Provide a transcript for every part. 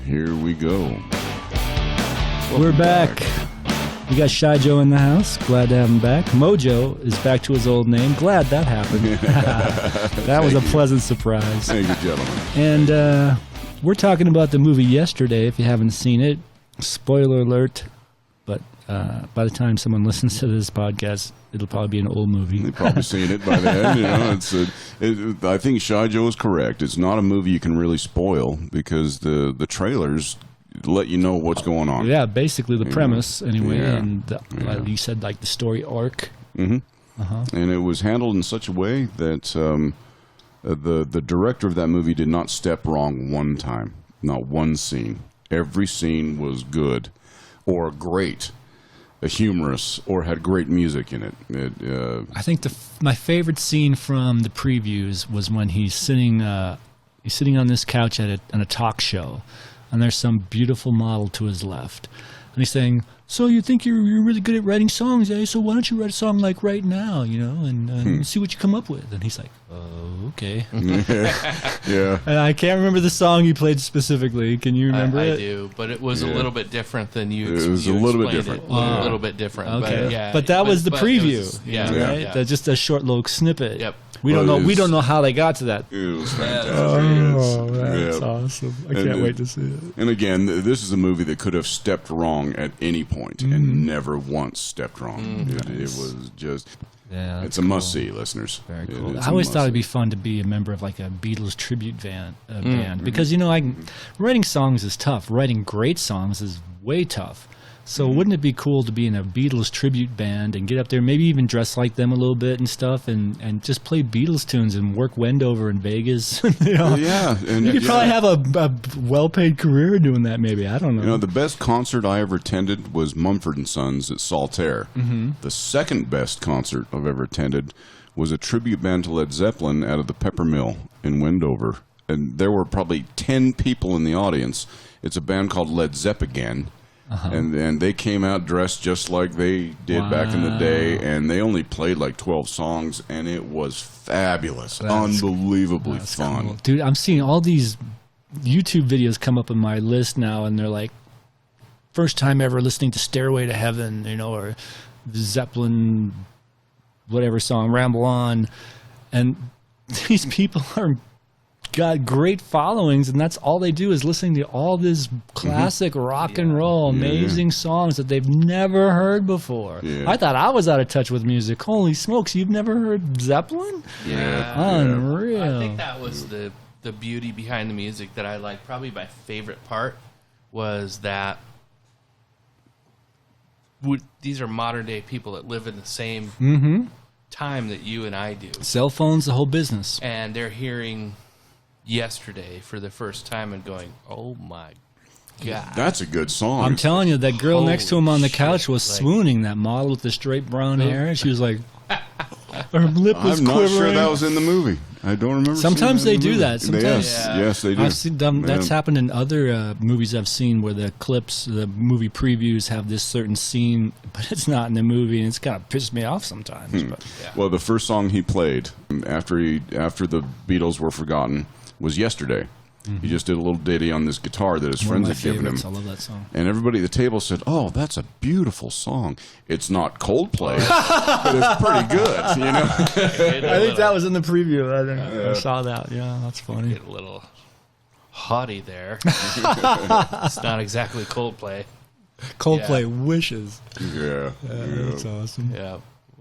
Here we go. We're back. We got Shy Joe in the house. Glad to have him back. Mojo is back to his old name. Glad that happened. That was a pleasant surprise. Thank you, gentlemen. And we're talking about the movie Yesterday. If you haven't seen it, spoiler alert. But by the time someone listens to this podcast, it'll probably be an old movie. They've probably seen it by then. You know, I think Shy Joe is correct. It's not a movie you can really spoil because the trailers let you know what's going on. Yeah, basically the premise, anyway. Yeah. And like you said, like the story arc. Mm-hmm. And it was handled in such a way that the director of that movie did not step wrong one time. Not one scene. Every scene was good or great, humorous, or had great music in it. I think my favorite scene from the previews was when he's sitting on this couch at a talk show, and there's some beautiful model to his left, and he's saying, "So you think you're really good at writing songs, eh? So why don't you write a song like right now, you know, and see what you come up with?" And he's like, "Oh, okay." Yeah. And I can't remember the song you played specifically. Can you remember it? I do, but it was a little bit different than you. It was a little bit different. A little bit different. Okay, but that was the preview. Right? Yeah. Just a short little snippet. Yep. We don't know how they got to that. It was fantastic. Oh, that's awesome! I can't wait to see it. And again, this is a movie that could have stepped wrong at any point and never once stepped wrong. It was just. Yeah, it's a must-see, listeners. Very cool. I always thought it'd be fun to be a member of like a Beatles tribute band because writing songs is tough. Writing great songs is way tough. So wouldn't it be cool to be in a Beatles tribute band and get up there, maybe even dress like them a little bit and stuff, and just play Beatles tunes and work Wendover in Vegas? You know? Yeah, and you could probably have a well-paid career doing that. Maybe, I don't know. You know, the best concert I ever attended was Mumford & Sons at Saltaire. The second best concert I've ever attended was a tribute band to Led Zeppelin out of the Peppermill in Wendover, and there were probably 10 people in the audience. It's a band called Led Zeppelin. And they came out dressed just like they did back in the day, and they only played like 12 songs, and it was fabulous, unbelievably fun. Cool. Dude, I'm seeing all these YouTube videos come up on my list now, and they're like, first time ever listening to Stairway to Heaven, you know, or the Zeppelin, whatever song, Ramble On, and these people are got great followings, and that's all they do is listening to all this classic rock and roll, amazing songs that they've never heard before. I thought I was out of touch with music. Holy smokes, you've never heard Zeppelin? Unreal. I think that was the beauty behind the music that I liked. Probably my favorite part was that these are modern day people that live in the same time that you and I do. Cell phones, the whole business. And they're hearing Yesterday for the first time and going, "Oh my God, that's a good song." I'm telling you, that girl next to him on the couch was like, swooning. That model with the straight brown hair, and she was like, her lip was I'm not quivering. sure that was in the movie. I don't remember. Sometimes they do that. Sometimes, yes, they do. I've seen that's happened in other movies I've seen where the clips, the movie previews have this certain scene, but it's not in the movie, and it's kind of pissed me off sometimes. But, Well, the first song he played after the Beatles were forgotten was Yesterday. He just did a little ditty on this guitar that his friends had given him. I love that song. And everybody at the table said, "Oh, that's a beautiful song. It's not Coldplay, but it's pretty good." You know. I think that was in the preview. I saw that. Yeah, that's funny. Get a little haughty there. It's not exactly Coldplay. Coldplay wishes. Yeah, That's awesome. Yeah.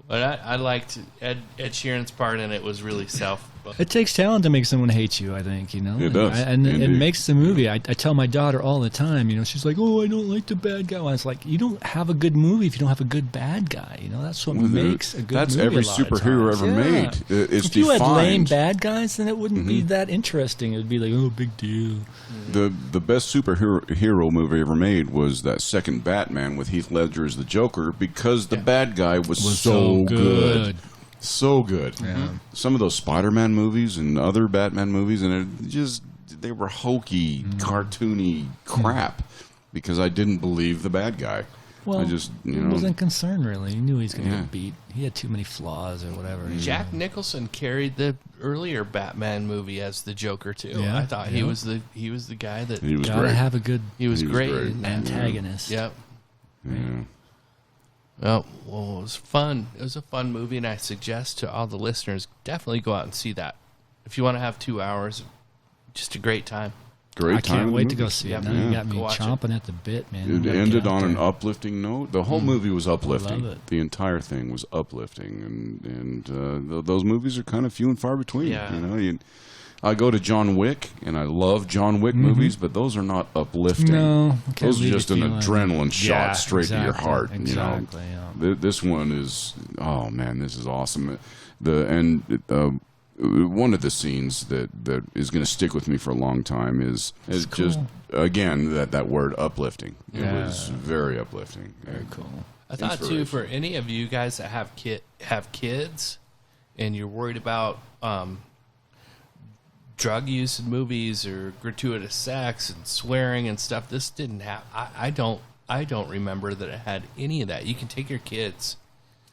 But I liked Ed Sheeran's part, and it was really It takes talent to make someone hate you, I think, you know. It does. And it makes the movie. I tell my daughter all the time, you know, she's like, "Oh, I don't like the bad guy." And it's like, you don't have a good movie if you don't have a good bad guy. You know, that's what makes a good movie. That's every superhero ever made. It's if you had lame defined. bad guys, then it wouldn't be that interesting. It would be like, oh, big deal. The best superhero movie ever made was that second Batman with Heath Ledger as the Joker because the bad guy was so good. So good. Yeah. Some of those Spider-Man movies and other Batman movies, and they were hokey, cartoony crap because I didn't believe the bad guy. Well, I just, he wasn't concerned really. He knew he was going to get beat. He had too many flaws or whatever. Jack Nicholson carried the earlier Batman movie as the Joker too. Yeah, I thought he was the guy that he was Gotta great. have a good he was great. antagonist. Yep. Yeah. Well, it was fun. It was a fun movie, and I suggest to all the listeners, definitely go out and see that. If you want to have 2 hours, just a great time. Great I time. can't in the wait to movie. go see it. Yeah. Now you got me Go watch chomping at the bit, man. It I'm gonna ended get out on an there. uplifting note. The whole movie was uplifting. love it. The entire thing was uplifting, and those movies are kind of few and far between. Yeah. You know, I go to John Wick, and I love John Wick movies, but those are not uplifting. No, can't those are leave just you an feeling- adrenaline shot straight to your heart. Exactly. You know, this one is. Oh man, this is awesome. One of the scenes that is going to stick with me for a long time is It's just cool. again that word uplifting. It Yeah. was very uplifting. Very cool. I thought too, for any of you guys that have kids, and you're worried about drug use in movies or gratuitous sex and swearing and stuff, this didn't have. I don't remember that it had any of that. You can take your kids.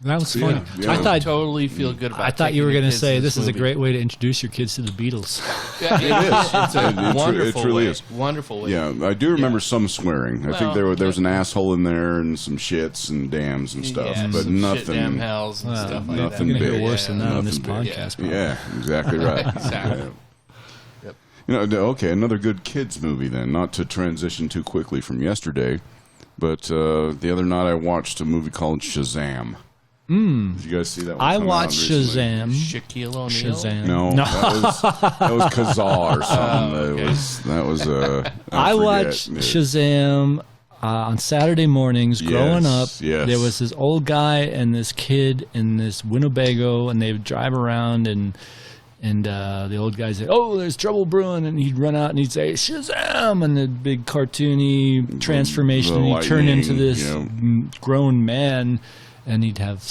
That was funny. Yeah. I thought Totally feel good about. I thought you taking were your going to kids say to this is a movie. great way to introduce your kids to the Beatles. Yeah, it is. It's a It wonderful truly way. is. Wonderful way. Yeah, I do remember some swearing. I think Well, there was an asshole in there and some shits and dams and stuff, Yeah, but some shit, nothing. damn hells and stuff like nothing You're going to big. hear worse than that on this Nothing big. podcast. probably. Yeah, exactly right. Exactly. You know, okay, another good kids movie then. Not to transition too quickly from yesterday, but the other night I watched a movie called Shazam. Did you guys see that one? I come out watched recently? Shazam. Shaquille O'Neal. Shazam. No, that was Kazaa or something. okay. That was I forget. watched Yeah. Shazam on Saturday mornings growing up. Yes. There was this old guy and this kid in this Winnebago, and they would drive around, and the old guy said, "Oh, there's trouble brewing," and he'd run out and he'd say, "Shazam!" and the big cartoony transformation, the and he'd turn into lightning, this you know. grown man, and he'd have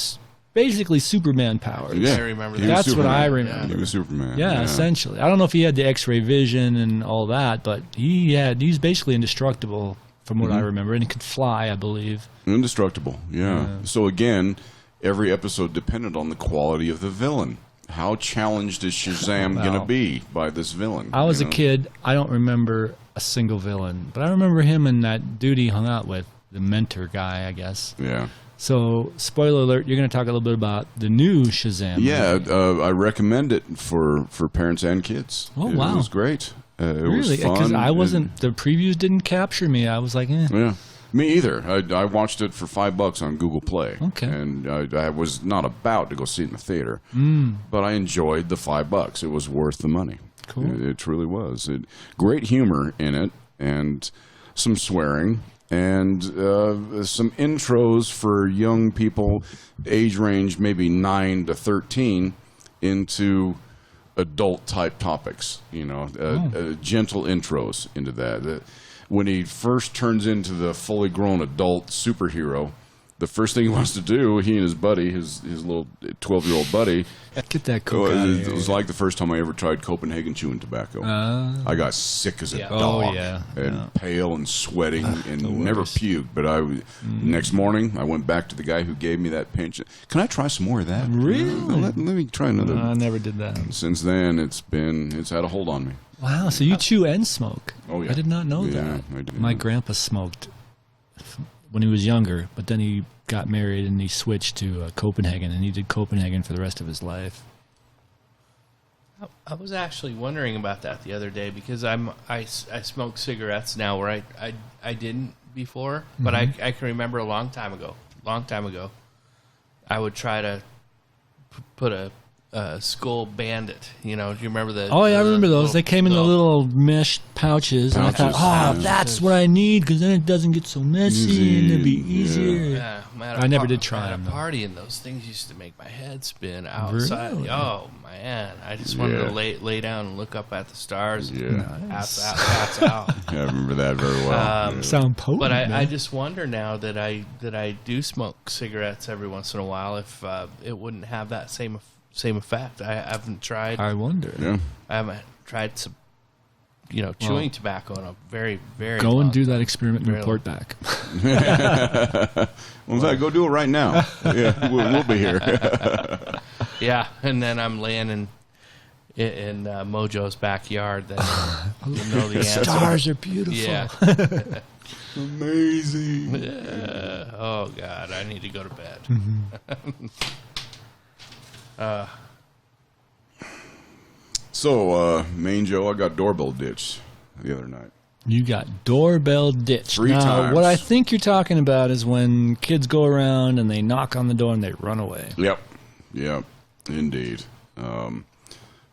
basically Superman powers. Yeah, I remember he that. was That's what I Superman. remember. He was Superman. Yeah, essentially. I don't know if he had the X-ray vision and all that, but he's basically indestructible from what I remember, and he could fly, I believe. Indestructible. Yeah. So again, every episode depended on the quality of the villain. How challenged is Shazam going to Well, be by this villain? I was you a know? kid. I don't remember a single villain, but I remember him and that dude he hung out with, the mentor guy, I guess. Yeah. So, spoiler alert, you're going to talk a little bit about the new Shazam. Yeah, movie. I recommend it for parents and kids. Oh, It wow. was great. It Really? was Because fun. I wasn't, the previews didn't capture me. I was like, eh. Yeah. Me either. I watched it for $5 on Google Play. Okay. And I was not about to go see it in the theater, but I enjoyed the $5. It was worth the money. Cool. It truly was. Great humor in it, and some swearing, and some intros for young people, age range maybe 9 to 13, into adult type topics. You know, gentle intros into that. When he first turns into the fully grown adult superhero, the first thing he wants to do, he and his buddy, his little 12-year-old buddy, Get that coke out of it here. was like the first time I ever tried Copenhagen chewing tobacco. I got sick as a dog, Oh, yeah. and pale and sweating, and never worst. puked. But next morning, I went back to the guy who gave me that pinch. Can I try some more of that? Really? Let me try another. I never did that. Since then, it's had a hold on me. Wow, so you chew and smoke. Oh, yeah. I did not know Yeah, that. I did. My grandpa smoked when he was younger, but then he got married and he switched to Copenhagen, and he did Copenhagen for the rest of his life. I was actually wondering about that the other day because I smoke cigarettes now where I didn't before, but I can remember a long time ago, I would try to put a Skull Bandit. You know, do you remember the? Oh, yeah, I remember those. little- They came in the little mesh pouches, and I thought, Pouches. that's what I need, because then it doesn't get so messy, and it'll be Easy, easier. Yeah, I never did try at them, a though. party, and those things used to make my head spin outside. Really? Oh man, I just wanted Yeah. to lay down and look up at the stars. Yeah. And pass out. Yeah, I remember that very well. Yeah. Sound potent, But I man. just wonder now that I do smoke cigarettes every once in a while if it wouldn't have that same effect. I haven't tried. I wonder. Yeah. I haven't tried chewing tobacco in a very, very Go long and do time. that experiment and Very report back. Well, in fact, go do it right now. Yeah, we'll be here. Yeah, and then I'm laying in Mojo's backyard. Then you know the answer. Stars are beautiful. Yeah. Amazing. Oh God, I need to go to bed. So, Main Joe, I got doorbell ditched the other night. You got doorbell ditched. 3 now, times. what I think you're talking about is when kids go around and they knock on the door and they run away. Yep, indeed.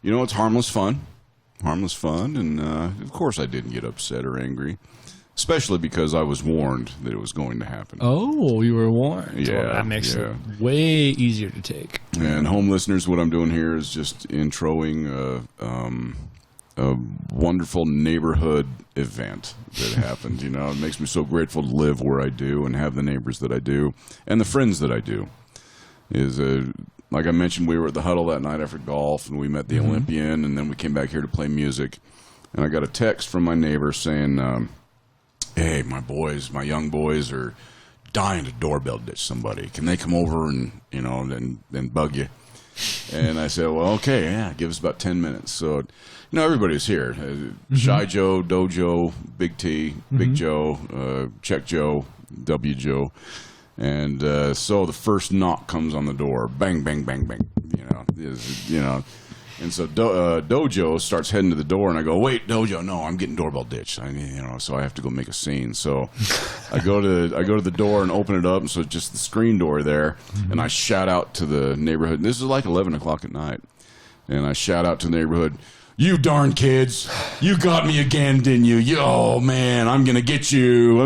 It's harmless fun. And of course I didn't get upset or angry, especially because I was warned that it was going to happen. Oh, you were warned. Yeah, Well, that makes yeah. it way easier to take. And home listeners, what I'm doing here is just introing a wonderful neighborhood event that happened. It makes me so grateful to live where I do and have the neighbors that I do and the friends that I do. Like I mentioned, we were at the huddle that night after golf, and we met the Olympian, and then we came back here to play music. And I got a text from my neighbor saying, hey, my young boys are dying to doorbell ditch somebody. Can they come over and, then bug you? And I said, well, okay, yeah, give us about 10 minutes. So, everybody's here. Shy Joe, Dojo, Big T, Big Joe, Check Joe, W Joe. And so the first knock comes on the door. Bang, bang, bang, bang. And so Dojo starts heading to the door, and I go, wait, Dojo, no, I'm getting doorbell ditched. So I have to go make a scene. So I go to the door and open it up, and so it's just the screen door there, and I shout out to the neighborhood. And this is like 11 o'clock at night, and I shout out to the neighborhood, you darn kids, you got me again, didn't you? Oh man, I'm gonna get you.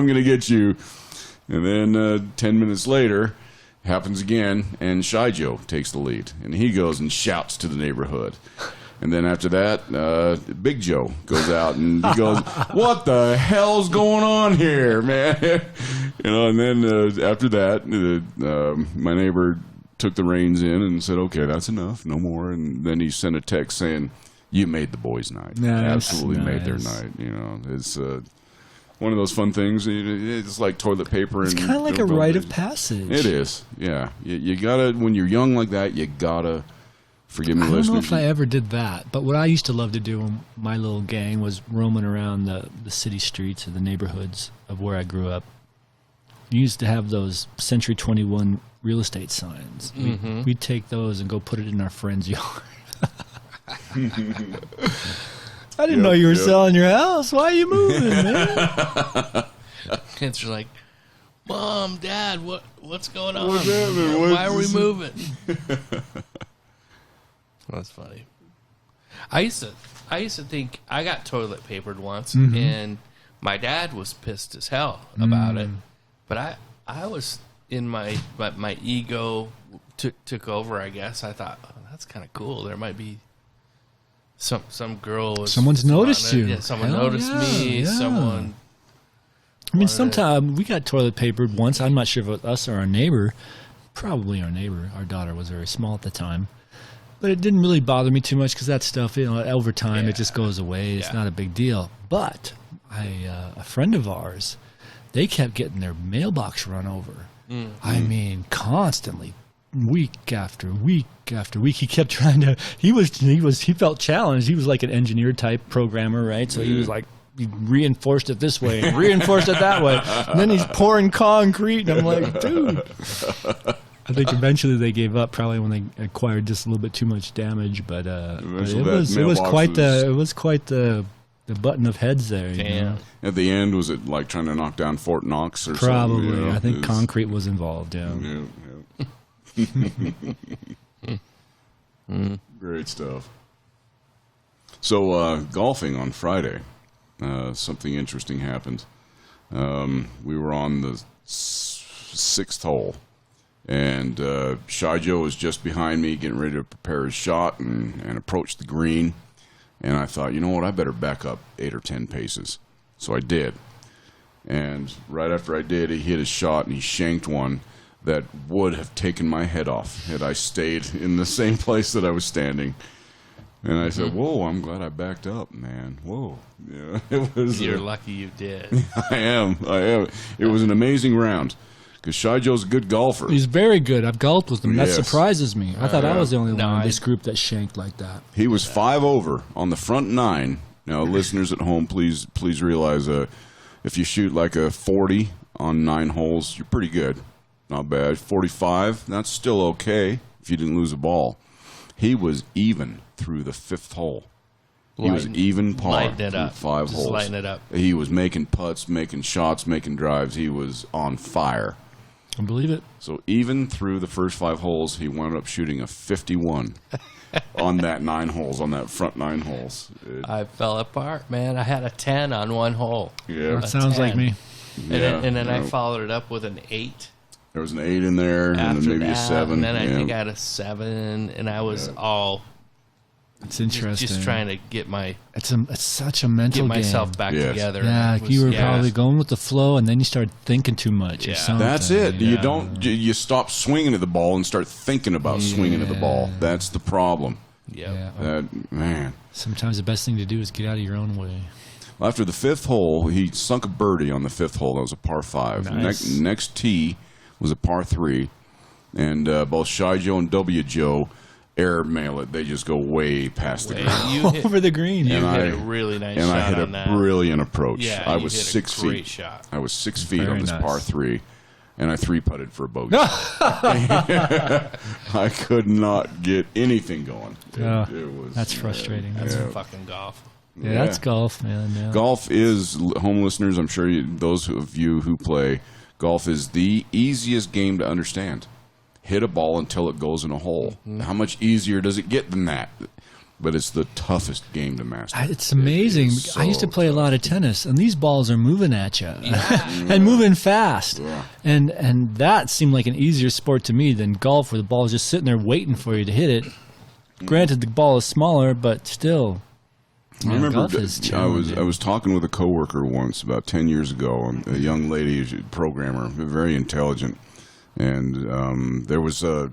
And then 10 minutes later, happens again, and Shy Joe takes the lead. And he goes and shouts to the neighborhood. And then after that, Big Joe goes out and he goes, what the hell's going on here, man? And then after that, my neighbor took the reins in and said, okay, that's enough, no more. And then he sent a text saying, you made the boys' night. Absolutely made their night. It's... one of those fun things. It's like toilet paper. It's kind of like a rite of passage. It is, yeah. You gotta, when you're young like that, you gotta, forgive me, listeners. I don't know if I ever did that, but what I used to love to do in my little gang was roaming around the city streets or the neighborhoods of where I grew up. We used to have those Century 21 real estate signs. We'd take those and go put it in our friend's yard. I didn't know you were selling your house. Why are you moving, man? Kids are like, Mom, Dad, what's going on? What's happening? Why are we moving? That's funny. I used to think I got toilet papered once, and my dad was pissed as hell about it. But I was in my ego took over. I guess I thought, oh, that's kind of cool. There might be. Some girl. Someone's noticed you. Yeah, someone Hell noticed me. yeah. Someone. I mean, sometimes we got toilet papered once. I'm not sure if it was us or our neighbor. Probably our neighbor. Our daughter was very small at the time. But it didn't really bother me too much because that stuff, over time, it just goes away. It's not a big deal. But a friend of ours, they kept getting their mailbox run over. I mean, constantly. Week after week after week, he kept trying to. He felt challenged. He was like an engineer type programmer, right? So he was like, he reinforced it this way, and reinforced it that way, and then he's pouring concrete, and I'm like, dude. I think eventually they gave up, probably when they acquired just a little bit too much damage. But it was quite the button of heads there. Damn. At the end, was it like trying to knock down Fort Knox or Probably. something? I think concrete was involved. Yeah. Great stuff. So golfing on Friday, something interesting happened. We were on the 6th hole, and Shy Joe was just behind me, getting ready to prepare his shot and approach the green. And I thought, you know what, I better back up 8 or 10 paces. So I did. And right after I did, he hit his shot and he shanked one that would have taken my head off had I stayed in the same place that I was standing. And I said, "Whoa, I'm glad I backed up, man. Whoa, yeah, it was. You're lucky you did. I am. It was an amazing round because Shy Joe's a good golfer. He's very good. I've golfed with him. That Yes. surprises me. I thought I was the only No, one in this group that shanked like that. He was 5 over on the front 9. Now, listeners at home, please realize if you shoot like a 40 on 9 holes, you're pretty good. Not bad. 45, that's still okay if you didn't lose a ball. He was even through the 5th hole. He was even par Lighting it through up. 5 Just holes. lighting it up. He was making putts, making shots, making drives. He was on fire. I believe it. So even through the first 5 holes, he wound up shooting a 51 on that 9 holes, on that front 9 holes. I fell apart, man. I had a 10 on one hole. Yeah. That sounds like 10. me. And then I followed it up with an 8. There was an 8 in there, and then After maybe that, a 7. and then I yeah. think I had a 7, and I was all It's interesting. just trying to get It's such a mental myself game. back Yes. together. Yeah, It was- you were probably going with the flow, and then you started thinking too much. Or Yeah. something. That's it. You Yeah. don't. You stop swinging at the ball and start thinking about swinging at the ball. That's the problem. Yeah. Man. Sometimes the best thing to do is get out of your own way. After the 5th hole, he sunk a birdie on the 5th hole. That was a par 5. Nice. Next tee was a par 3, and both Shy Joe and W Joe airmail it. They just go way past the green. You hit, Over the green. you And hit I- a really nice And shot I hit on a that. brilliant approach. Yeah, I you was hit a 6 great feet. shot. I was 6 feet Very on this nice. par 3, and I 3-putted for a bogey. I could not get anything going. Oh, It was, that's frustrating. That's Yeah. fucking golf. Yeah, that's golf, man. Yeah. Golf is, home listeners, I'm sure those of you who play, golf is the easiest game to understand. Hit a ball until it goes in a hole. How much easier does it get than that? But it's the toughest game to master. It's amazing. It is I used to so play a lot of tennis, and these balls are moving at you and moving fast. Yeah. And that seemed like an easier sport to me than golf, where the ball is just sitting there waiting for you to hit it. Granted, the ball is smaller, but still. I remember golf is I challenging. was talking with a coworker once about 10 years ago, a young lady, a programmer, very intelligent, and there was a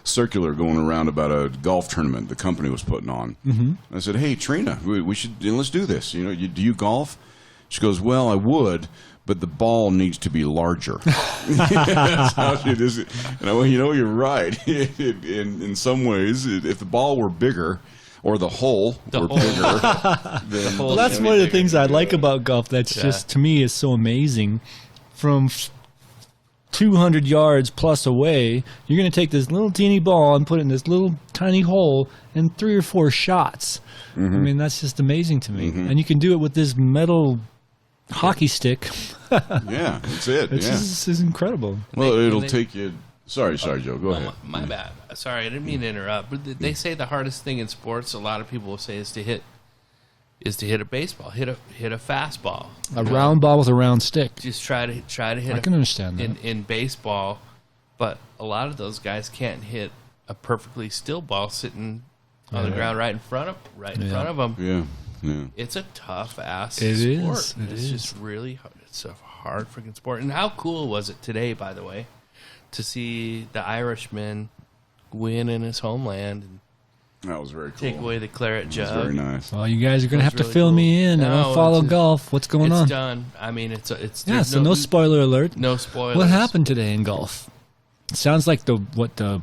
circular going around about a golf tournament the company was putting on. Mm-hmm. I said, "Hey, Trina, we should let's do this. You know, do you golf?" She goes, "Well, I would, but the ball needs to be larger." That's how she does it. And I went, you're right. In some ways, if the ball were bigger, or the hole were bigger, then Well, that's one of the things I like about golf. That's just, to me, is so amazing. From 200 yards plus away, you're going to take this little teeny ball and put it in this little tiny hole in 3 or 4 shots. I mean, that's just amazing to me. And you can do it with this metal hockey stick. yeah, that's it. It's Yeah. just, this is incredible. Well, They- it'll they- take you. Sorry, Joe. Go ahead. My bad. Sorry, I didn't mean to interrupt. But they say the hardest thing in sports, a lot of people will say, is to hit a baseball, hit a fastball. A round ball with a round stick. Just try to hit. I can understand that. in baseball, but a lot of those guys can't hit a perfectly still ball sitting on the ground right in front of them. Yeah, yeah. It's a tough ass It sport. is. It It's is. just really hard. It's a hard freaking sport. And how cool was it today, by the way, to see the Irishman win in his homeland and That was very cool. take away the claret It was jug? very nice. Well, you guys are going to That's have to really fill cool. me in. I No, don't follow it's- golf. What's going It's on? done. I mean, it's Yeah, there's so no spoiler alert. no spoilers. What happened today in golf? Sounds like the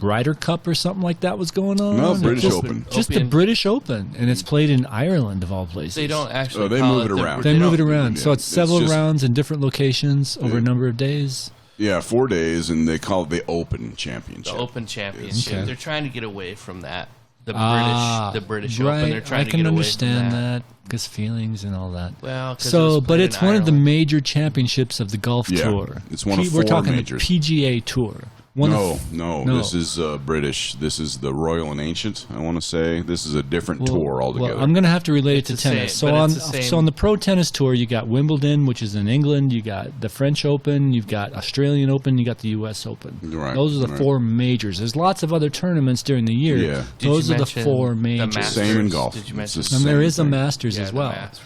Ryder Cup or something like that was going on. No, Or British just, Open. Just the Open. British Open, and it's played in Ireland of all places. They don't actually. Oh, they call move it the- around. They move it don't- around, so yeah, it's several it's just- rounds in different locations over a number of days. Yeah, 4 days, and they call it the Open Championship. The Open Championship. Okay. They're trying to get away from that. The British right. Open. They're trying I to can get away understand from that because feelings and all that. Well, 'cause it so, was but played it's in one of the Ireland. major championships of the golf Yeah, tour. it's one of We're 4 talking majors. the PGA Tour. No, No. this is British. This is the Royal and Ancient, I want to say. This is a different tour altogether. Well, I'm going to have to relate it It's to the tennis. same, So but on it's the same- so on the pro tennis tour, you got Wimbledon, which is in England. You got the French Open. You've got Australian Open. You got the U.S. Open. Right, Those are the right. 4 majors. There's lots of other tournaments during the year. Yeah. Did Those you are the mention 4 the majors. Masters? Same in golf. Did you It's mention? the And there same is a thing. Masters Yeah, as the well, Masters.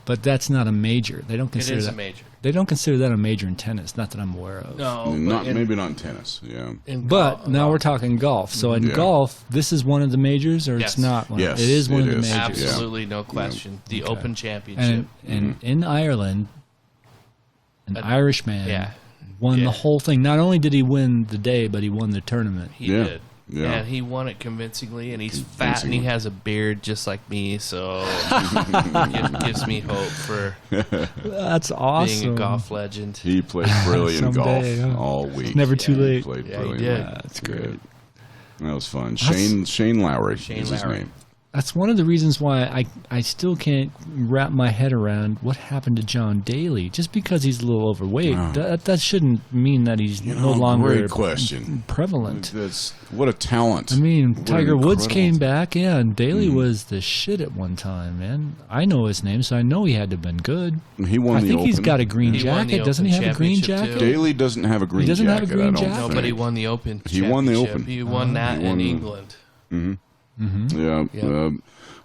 but that's not a major. They don't It consider is that. a major. They don't consider that a major in tennis, not that I'm aware of. No, maybe not in tennis. Yeah. But now we're talking golf. So in golf, this is one of the majors, or Yes. it's not one? Yes, it is one it of the is. majors. absolutely no question. The Open Championship. And in Ireland, an Irish man Yeah. won the whole thing. Not only did he win the day, but he won the tournament. He Yeah. did. Yeah. And he won it convincingly, and he's fat, and he has a beard just like me, so it gives me hope for That's awesome. being a golf legend. He played brilliant golf Someday, yeah. all week. Never too He late. played Yeah, he brilliantly. did. That's great. That was fun. Shane Lowry Shane is his Lowry. name. That's one of the reasons why I still can't wrap my head around what happened to John Daley. Just because he's a little overweight, that shouldn't mean that he's no longer Great question. prevalent. That's what a talent. I mean, What Tiger an Woods incredible came back, and Daley was the shit at one time, man. I know his name, so I know he had to have been good. He won I the think Open. he's got a green He won the jacket. Doesn't he Open have a green championship, jacket? too. Daley doesn't have a green doesn't jacket. have a green I don't jacket? No, think. but he won the Open He won the Championship. Open. He won that He won in the- England. Yeah. Yep.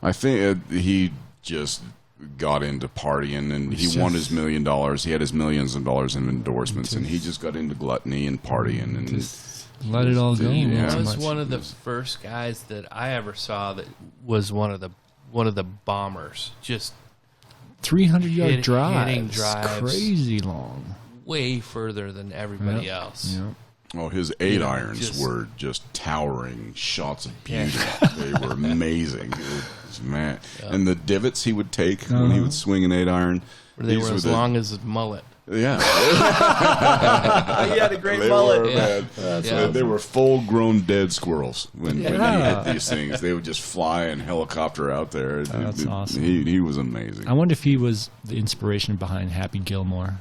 I think he just got into partying, and he won his $1 million. He had his millions of dollars in endorsements, and he just got into gluttony and partying. And Let it all go. Yeah. not He too was much. one of the first guys that I ever saw that was one of the bombers. Just 300-yard hitting drives. drives. Crazy long. way further than everybody Yep. else. Yep. Oh, his 8 irons just- were just towering shots of beauty. They were amazing. It was, man. And the divots he would take when he would swing an 8 iron. They were as long as his mullet. Yeah. He had a great They mullet. were, Yeah. man. They were full-grown dead squirrels when he Yeah. hit these things. They would just fly and helicopter out there. That's awesome. He was amazing. I wonder if he was the inspiration behind Happy Gilmore.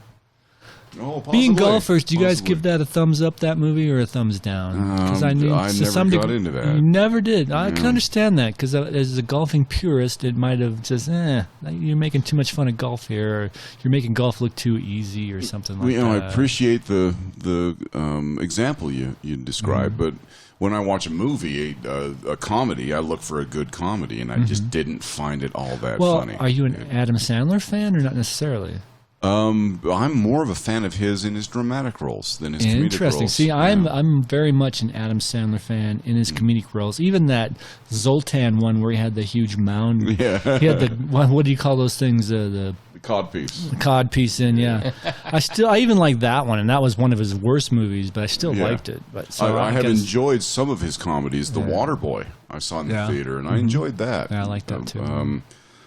Oh, possibly. Being golfers, do you guys Possibly. give that a thumbs up, that movie, or a thumbs down? I never got into that. You never did. I can understand that, because as a golfing purist, it might have just, you're making too much fun of golf here, or you're making golf look too easy, or something like Well, that. I appreciate the example you described, but when I watch a movie, a comedy, I look for a good comedy, and I just didn't find it all that Well, funny. are you an Adam Sandler fan, or not necessarily? I'm more of a fan of his in his dramatic roles than his comedic Interesting. roles. See, Yeah. I'm very much an Adam Sandler fan in his comedic roles. Even that Zoltan one where he had the huge mound. Yeah. He had the what do you call those things? The The codpiece. cod piece in. Yeah. I even like that one, and that was one of his worst movies, but I still Yeah. liked it. But so I have guess- enjoyed some of his comedies. The Waterboy I saw in the Yeah. theater, and I enjoyed that. Yeah, I like that too.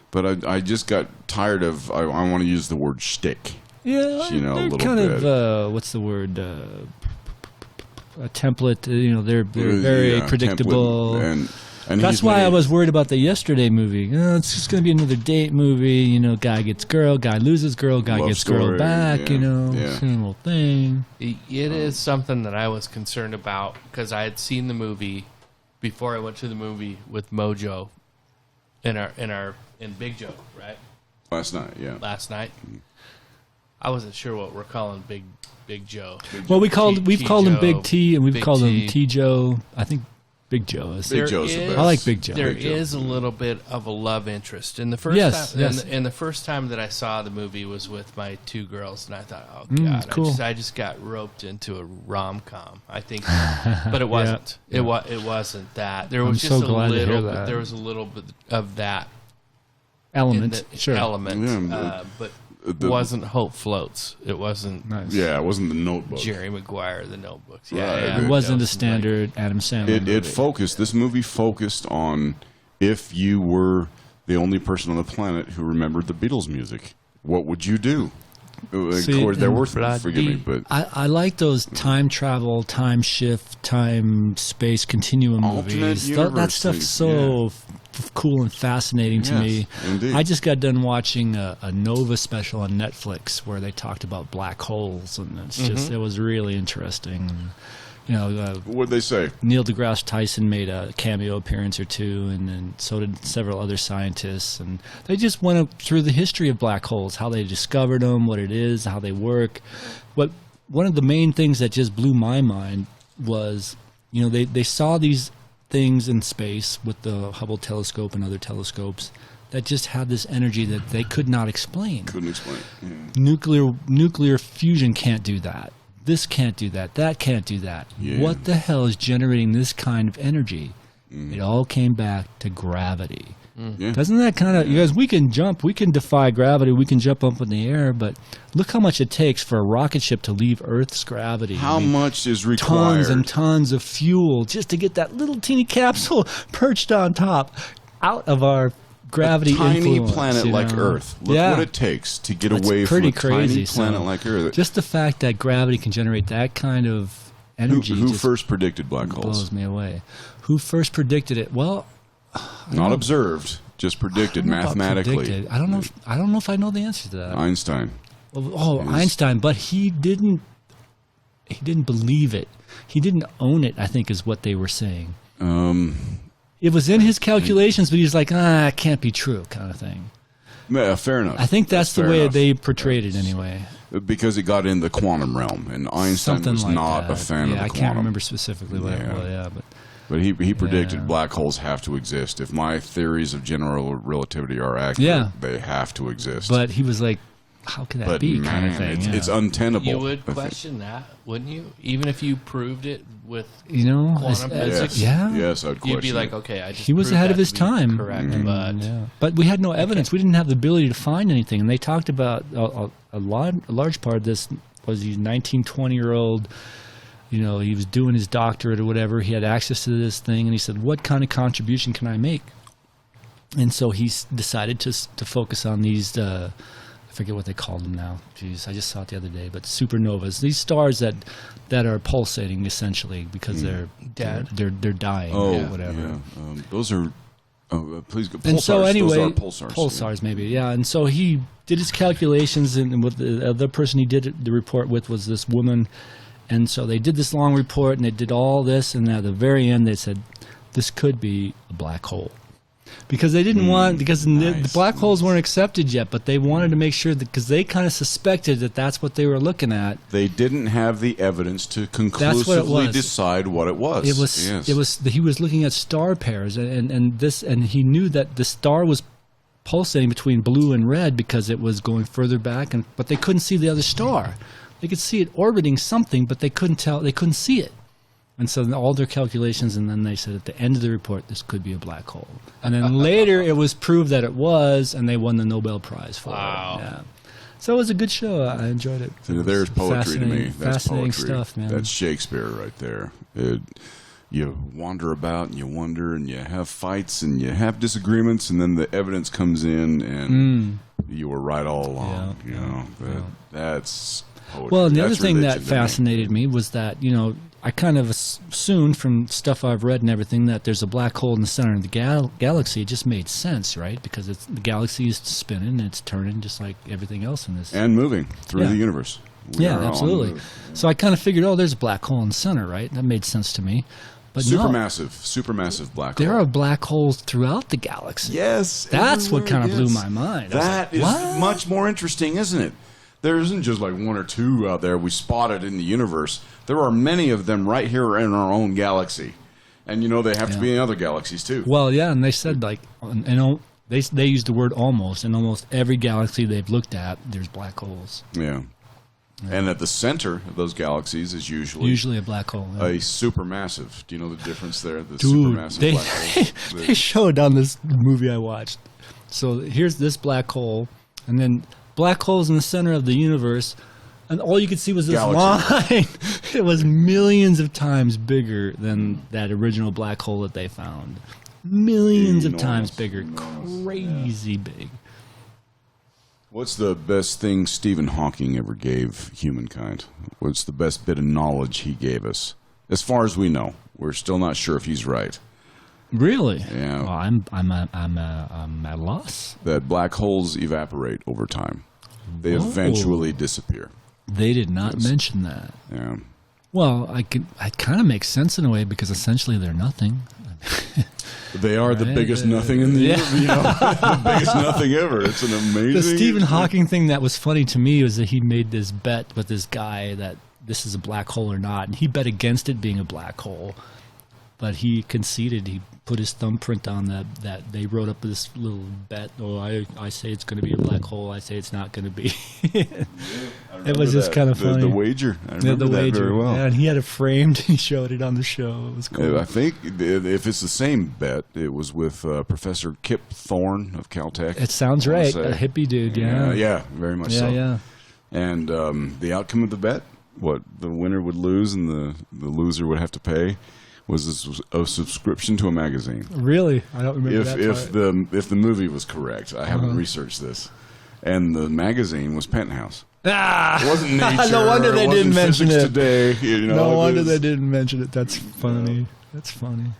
But I just got tired of. I want to use the word shtick. Yeah, you know, a they're little kind bit. of what's the word? A template. They're very Yeah, predictable. template, and That's he's why I made- was worried about the Yesterday movie. It's just going to be another date movie. Guy gets girl, guy loses girl, guy Love gets girl story, back. yeah. Same old thing. It is something that I was concerned about because I had seen the movie before I went to the movie with Mojo in Big Joe, right? last night. Yeah. Last night. I wasn't sure what we're calling Big Joe. Well, we've called him Joe, Big T, and we've Big called T. him T Joe. I think Big Joe is. Big Joe's the best. I like Big Joe. There Big Joe. is a little bit of a love interest. And the first Yes, time, yes. And the first time that I saw the movie was with my 2 girls, and I thought, oh god, cool. I just got roped into a rom-com. I think, but it wasn't. It wasn't that. There was I'm just so a glad to hear little bit. that. There was a little bit of that Element, in the sure. element, Yeah, but the- wasn't Hope Floats. It wasn't Nice. Yeah, it wasn't the Notebook. Jerry Maguire, The Notebooks. Right. Yeah, It wasn't yeah. a standard Adam Sandler It movie. focused. This movie focused on if you were the only person on the planet who remembered the Beatles music, what would you do? See, of course, they're and worth forgive me, but I like those time travel, time shift, time space continuum Alternate movies. That universe stuff's things, so cool and fascinating to Yes, me. indeed. I just got done watching a Nova special on Netflix where they talked about black holes, and it's just it was really interesting. what'd they say? Neil deGrasse Tyson made a cameo appearance or two, and then so did several other scientists. And they just went up through the history of black holes, how they discovered them, what it is, how they work. But one of the main things that just blew my mind was, they saw these things in space with the Hubble telescope and other telescopes, that just had this energy that they could not explain. Couldn't explain. Yeah. Nuclear fusion can't do that. This can't do that. That can't do that. Yeah. What the hell is generating this kind of energy? It all came back to gravity. Yeah. Doesn't that kind of, you guys, we can jump, we can defy gravity, we can jump up in the air, but look how much it takes for a rocket ship to leave Earth's gravity. How much is required? Tons and tons of fuel just to get that little teeny capsule perched on top out of our gravity tiny influence, planet like Earth. Look what it takes to get away from a tiny planet like Earth. Just the fact that gravity can generate that kind of energy. Who first predicted black holes? Blows me away. Who first predicted it? Well, not observed, just predicted mathematically. Predicted. I don't know if I know the answer to that. Einstein. Einstein, but he didn't believe it. He didn't own it, I think is what they were saying. It was in his calculations, but he was like, it can't be true, kind of thing. Yeah, fair enough. I think that's the way they portrayed it anyway. Because it got in the quantum realm, and Einstein was not a fan of the quantum. I can't remember specifically what it was, But he predicted black holes have to exist. If my theories of general relativity are accurate, they have to exist. But he was like, how can that be? Man, kind of thing. It's untenable. You would question that, wouldn't you? Even if you proved it with quantum physics? Yes, I'd question You'd be like, it. okay, I just he was ahead of his time. Correct, but we had no evidence. We didn't have the ability to find anything. And they talked about a large part of this was these 19, 20-year-old. He was doing his doctorate or whatever. He had access to this thing, and he said, "What kind of contribution can I make?" And so he decided to focus on these. I forget what they called them now. Jeez, I just saw it the other day. But supernovas, these stars that are pulsating essentially because they're dead. They're dying. Oh, or whatever. Yeah. Those are. Please go. Pulsars. And so anyway, those are pulsars. Pulsars, maybe. Yeah. And so he did his calculations, and with the other person he did the report with was this woman. And so they did this long report, and they did all this, and at the very end they said, this could be a black hole. Because they didn't want, because the black holes weren't accepted yet, but they wanted to make sure that, because they kind of suspected that that's what they were looking at. They didn't have the evidence to conclusively decide what it was. It was he was looking at star pairs, and he knew that the star was pulsating between blue and red because it was going further back, but they couldn't see the other star. They could see it orbiting something, but they couldn't see it. And so all their calculations, and then they said at the end of the report, this could be a black hole. And then later it was proved that it was, and they won the Nobel Prize for it. Yeah. So it was a good show. I enjoyed it. So there's poetry to me. That's fascinating poetry. Stuff, man. That's Shakespeare right there. You wander about and you wonder and you have fights and you have disagreements, and then the evidence comes in and you were right all along. That's poetry. Well, and the other thing that fascinated me was that, I kind of assumed from stuff I've read and everything that there's a black hole in the center of the galaxy. It just made sense, right? Because the galaxy is spinning and it's turning just like everything else in this. And moving through the universe. Absolutely. So I kind of figured, there's a black hole in the center, right? That made sense to me. But supermassive black hole. There are black holes throughout the galaxy. Yes. That's what kind of blew my mind. That is much more interesting, isn't it? There isn't just like one or two out there we spotted in the universe. There are many of them right here in our own galaxy. And they have to be in other galaxies too. Well, yeah, and they said they used the word almost. In almost every galaxy they've looked at, there's black holes. Yeah. And at the center of those galaxies is usually a black hole. Yeah. A supermassive. Do you know the difference there? The supermassive black hole. They showed on this movie I watched. So here's this black hole, and then black holes in the center of the universe, and all you could see was this line. It was millions of times bigger than that original black hole that they found. Millions of times bigger. Crazy big. What's the best thing Stephen Hawking ever gave humankind? What's the best bit of knowledge he gave us? As far as we know, we're still not sure if he's right. Really? Yeah. Well, I'm at a loss. That black holes evaporate over time. They eventually disappear. They did not mention that. Yeah. Well, it kind of makes sense in a way because essentially they're nothing. They are the biggest nothing in the universe, the biggest nothing ever. It's an amazing. The Stephen Hawking thing that was funny to me was that he made this bet with this guy that this is a black hole or not, and he bet against it being a black hole. but he conceded. He put his thumbprint on that they wrote up this little bet. Oh, I say it's going to be a black hole. I say it's not going to be. It was just kind of funny. The wager. I remember that very well. Yeah, and he had it framed. He showed it on the show. It was cool. I think if it's the same bet, it was with Professor Kip Thorne of Caltech. It sounds right. A hippie dude, yeah. Yeah, very much so. Yeah. And the outcome of the bet, what the winner would lose and the loser would have to pay, was a subscription to a magazine. Really? I don't remember that part. If the movie was correct. I haven't researched this. And the magazine was Penthouse. Ah! It wasn't Nature. No wonder they didn't mention it. Today, no wonder they didn't mention it. That's funny. That's funny.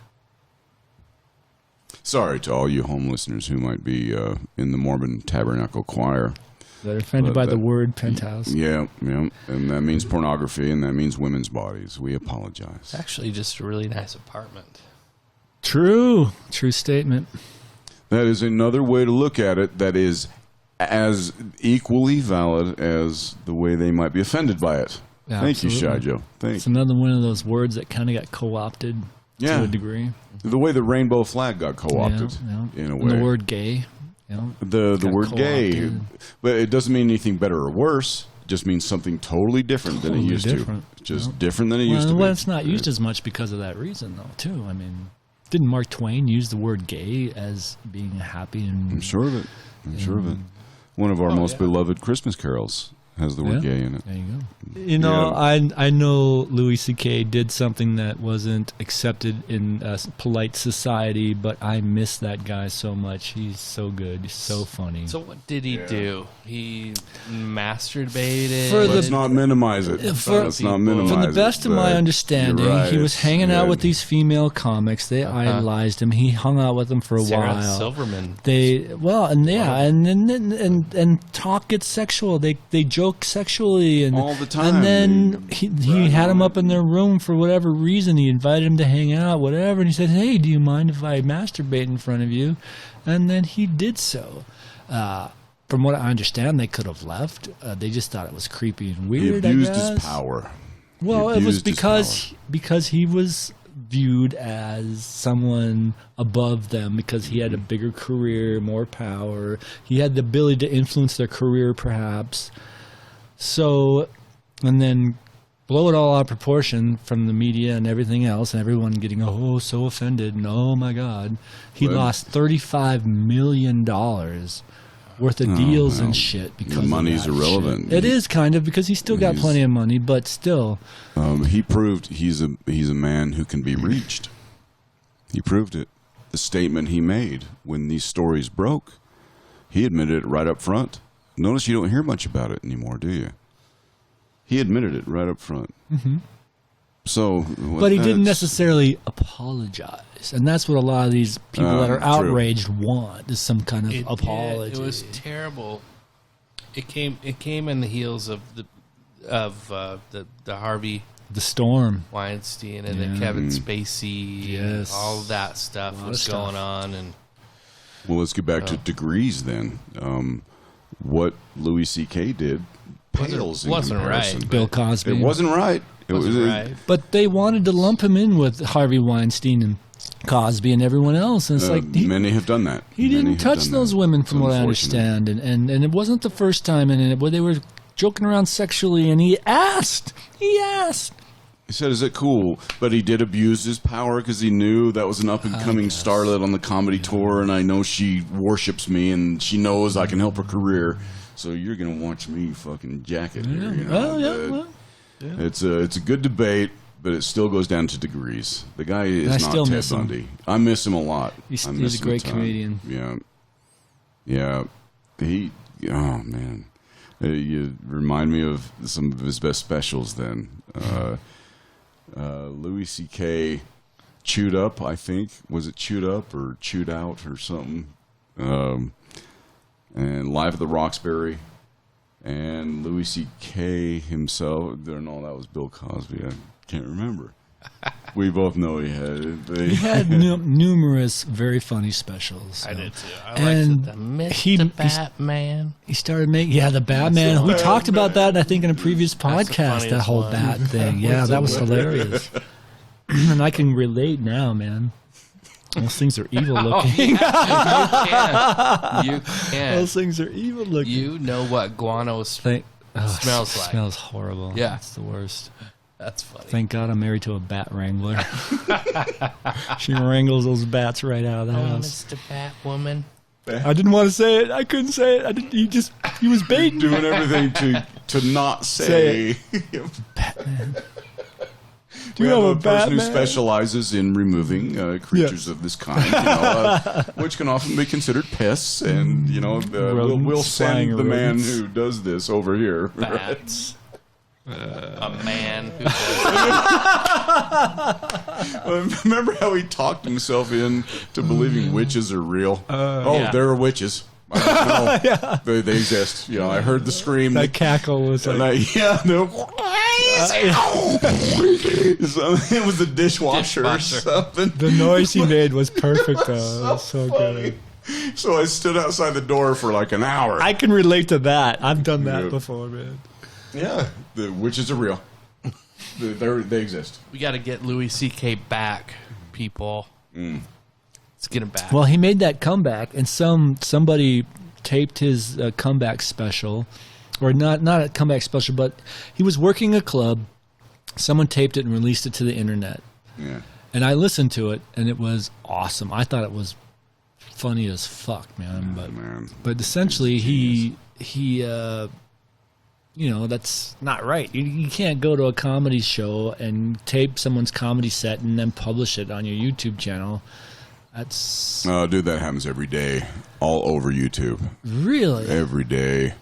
Sorry to all you home listeners who might be in the Mormon Tabernacle Choir. They're offended by the word penthouse. Yeah. And that means pornography, and that means women's bodies. We apologize. It's actually just a really nice apartment. True statement. That is another way to look at it that is as equally valid as the way they might be offended by it. Yeah, Thank you, absolutely. Shy Joe. It's another one of those words that kind of got co-opted to a degree. The way the rainbow flag got co-opted in a way. And the word gay. The word gay, but it doesn't mean anything better or worse. It just means something totally different than it used to. Just different than it used to be. Well, it's not used as much because of that reason, though, too. I mean, didn't Mark Twain use the word gay as being happy? I'm sure of it. One of our most beloved Christmas carols has the word gay in it. There you go. I know Louis C.K. did something that wasn't accepted in polite society, but I miss that guy so much. He's so good. He's so funny. So what did he do? He masturbated? Let's not minimize it. Let's not minimize it. From the best of my understanding, he was hanging out with these female comics. They idolized him. He hung out with them for a while. Silverman. And talk gets sexual. They joke sexually and all the time. And then he had him up in their room for whatever reason. He invited him to hang out, whatever, and he said, "Hey, do you mind if I masturbate in front of you?" And then he did so. From what I understand, they could have left. They just thought it was creepy and weird. He abused his power. Well, it was because he was viewed as someone above them because he had a bigger career, more power. He had the ability to influence their career, perhaps. So, and then blow it all out of proportion from the media and everything else, and everyone getting so offended, and oh my God, he lost $35 million worth of deals and shit because money's of that irrelevant. Shit. It is kind of because he's still got plenty of money, but still. He proved he's a man who can be reached. He proved it. The statement he made when these stories broke, he admitted it right up front. Notice you don't hear much about it anymore, do you? He admitted it right up front. Mm-hmm. So, but he didn't necessarily apologize, and that's what a lot of these people that are outraged want is some kind of apology. It was terrible. It came in the heels of the Harvey, the Storm, Weinstein, and then Kevin Spacey. Yes, all that stuff was going on. And well, let's get back to degrees then. What Louis C.K. did pales in comparison. Right. Bill Cosby. It wasn't right. It wasn't right. But they wanted to lump him in with Harvey Weinstein and Cosby and everyone else. And it's many have done that. He didn't touch those women, from what I understand. And it wasn't the first time in it where they were joking around sexually. And he asked. He said, "Is it cool?" But he did abuse his power because he knew that was an up-and-coming starlet on the comedy tour, and I know she worships me, and she knows I can help her career. So you're gonna watch me fucking jack it here. You know? It's a good debate, but it still goes down to degrees. The guy is not Ted Bundy. I miss him a lot. He's a great comedian. Yeah. Oh man, you remind me of some of his best specials. Then. Louis C.K. Chewed Up, I think. Was it Chewed Up or Chewed Out or something? And Live at the Roxbury. And Louis C.K. himself. No, that was Bill Cosby. I can't remember. We both know he had it. He had numerous very funny specials. I did too. I liked the Batman. He started making the Batman. We talked about that, I think, in a previous podcast. That whole bat thing. Yeah, that was hilarious. And I can relate now, man. Those things are evil looking. You can. Those things are evil looking. You know what guano smells like. Smells horrible. Yeah. It's the worst. That's funny. Thank God I'm married to a bat wrangler. She wrangles those bats right out of the house. Mr. Batwoman. I didn't want to say it. I couldn't say it. He was baiting. Doing everything to not say. Batman. We you have know a a person who Batman? specializes in removing creatures of this kind, which can often be considered pests. And Rodents we'll flying send the man rodents. who does this over here. Bats. A man who Remember how he talked himself into believing witches are real? Yeah. There are witches. They exist. I heard the scream. That cackle was like... It was a dishwasher or something. The noise he made was perfect, though. It was so funny. good. So I stood outside the door for like an hour. I can relate to that. I've done that Yeah. before, man. Yeah, the witches are real. They exist. We got to get Louis C.K. back, people. Let's get him back. Well, he made that comeback, and somebody taped his comeback special, or not a comeback special, but he was working a club. Someone taped it and released it to the internet. Yeah. And I listened to it, and it was awesome. I thought it was funny as fuck, man. But essentially, he that's not right. You can't go to a comedy show and tape someone's comedy set and then publish it on your YouTube channel. That's Dude, that happens every day, all over YouTube. really Every day.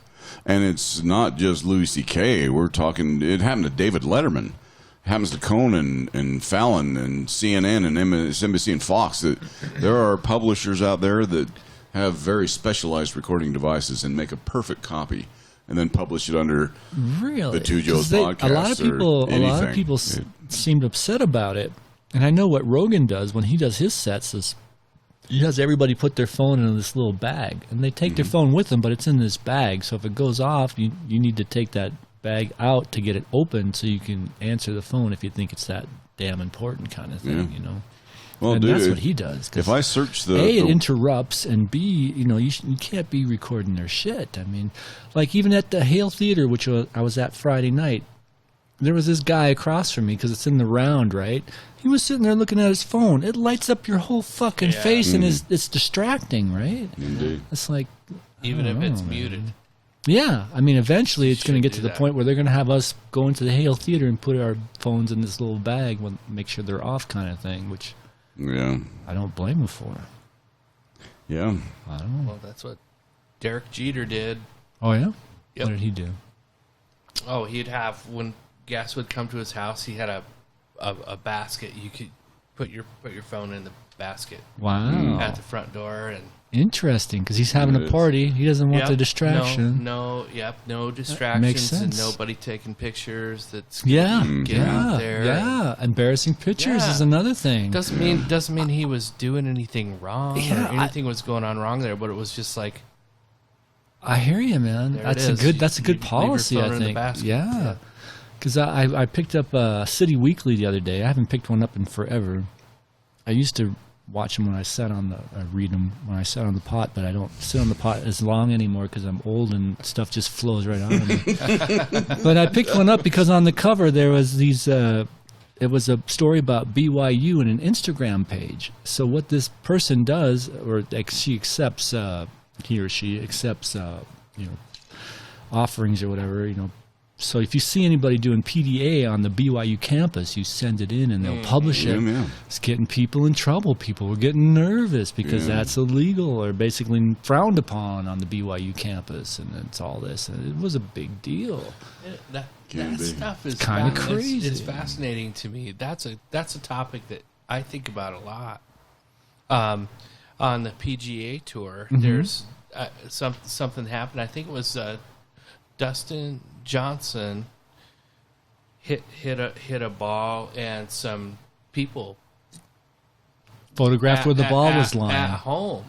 And it's not just Louis C.K. We're talking, it happened to David Letterman. It happens to Conan and Fallon and CNN and MSNBC and Fox. That there are publishers out there that have very specialized recording devices and make a perfect copy and then publish it under really the Two Joes 'Cause podcast. A lot of people seemed upset about it. And I know what Rogan does when he does his sets is he has everybody put their phone in this little bag, and they take their phone with them, but it's in this bag. So if it goes off, you need to take that bag out to get it open so you can answer the phone if you think it's that damn important kind of thing, Well, and dude, that's what he does. 'Cause if I search A, it interrupts, and B, you can't be recording their shit. I mean, like even at the Hale Theater, which I was at Friday night, there was this guy across from me because it's in the round, right? He was sitting there looking at his phone. It lights up your whole fucking face, and it's distracting, right? Indeed. It's like, Even if it's man. muted. Yeah, I mean, eventually it's going to Should get do to the that. point where they're going to have us go into the Hale Theater and put our phones in this little bag, and make sure they're off, kind of thing, which Yeah. I don't blame them for. Yeah. I don't know. Well, that's what Derek Jeter did. Oh yeah, Yep. what did he do? Oh, he'd have, when guests would come to his house, he had a basket. You could put your phone in the basket Wow, at the front door, and interesting. Because he's having a Yes. party. He doesn't want Yep, the distraction. No distractions, sense. and nobody taking pictures. That's Yeah, get out there. yeah. Embarrassing pictures Yeah. is another thing. Doesn't mean he was doing anything wrong Yeah, or anything was going on wrong there, but it was just like, I hear you, man. There That's it a is. good. That's a You good leave your policy, phone I in the think. basket. Yeah, Yeah. because I picked up City Weekly the other day. I haven't picked one up in forever. I used to watch them when I sat on read them when I sat on the pot, but I don't sit on the pot as long anymore because I'm old and stuff just flows right out of me. But I picked one up because on the cover there was these. It was a story about BYU and an Instagram page. So what this person does, or like she accepts, he or she accepts, offerings or whatever, So if you see anybody doing PDA on the BYU campus, you send it in and they'll publish it. Yeah. It's getting people in trouble. People were getting nervous because Yeah. that's illegal or basically frowned upon on the BYU campus, and it's all this. And it was a big deal. that Can be. stuff is Kinda fa- crazy. It's fascinating to me. That's a topic that I think about a lot. On the PGA tour, there's something happened. I think it was Dustin Johnson hit a ball, and some people Photographed where the ball was at lying. home.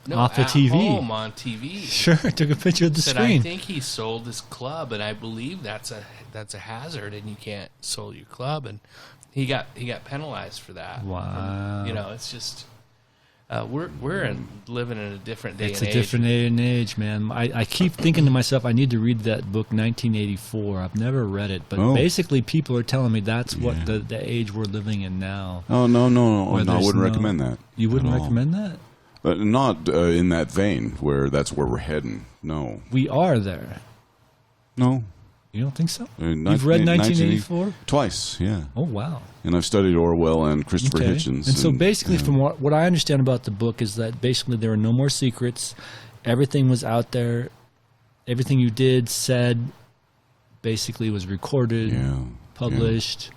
No, Off the at TV. home on TV. Sure, I took a picture of the Said, I screen. think he sold his club, and I believe that's a hazard, and you can't sell your club. And he got penalized for that. Wow. You know, it's just we're living in a different day It's and a age. different day and age, man. I keep thinking to myself, I need to read that book, 1984. I've never read it, but basically people are telling me that's what the age we're living in now. Oh, no. Where I wouldn't there's recommend that. You wouldn't at all. recommend that? But not in that vein where that's where we're heading. No. We are there. No. You don't think so? In You've read 1984? Twice, yeah. Oh, wow. And I've studied Orwell and Christopher Hitchens. And so basically from what I understand about the book is that basically there were no more secrets. Everything was out there. Everything you did, said, basically was recorded, published.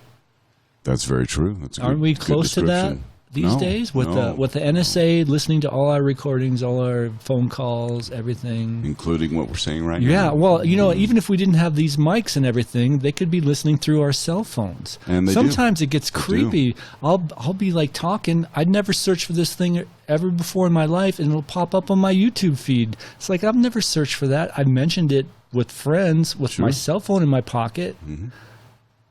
That's very true. That's a Aren't we good close to that description. these days with the NSA listening to all our recordings, all our phone calls, everything? Including what we're saying right now. Yeah, well, you know, even if we didn't have these mics and everything, they could be listening through our cell phones. And they Sometimes it gets creepy. I'll be like talking. I'd never searched for this thing ever before in my life, and it'll pop up on my YouTube feed. It's like I've never searched for that. I mentioned it with friends with my cell phone in my pocket. Mm-hmm.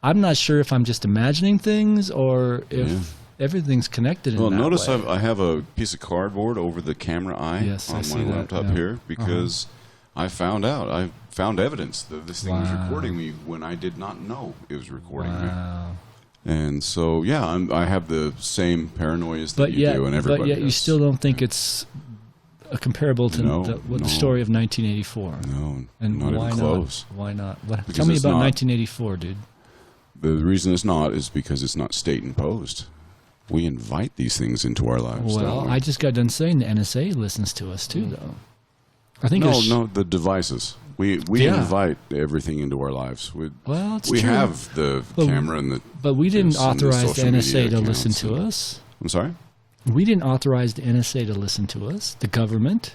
I'm not sure if I'm just imagining things or if everything's connected in that notice way. I have a piece of cardboard over the camera eye on my laptop here because I found evidence that this thing was recording me when I did not know it was recording me. And so, I have the same paranoias that you do, and everybody But yet does. you still don't think it's comparable to the story of 1984. No, and not why even close. Not? Why not? Because Tell me it's about not. 1984, dude. The reason it's not is because it's not state imposed. We invite these things into our lives. Well, don't we? I just got done saying the NSA listens to us too, though. I think the devices. We invite everything into our lives. We it's true. have the camera and the. But we didn't and the authorize the social media NSA to accounts listen to and- us. I'm sorry? We didn't authorize the NSA to listen to us. The government.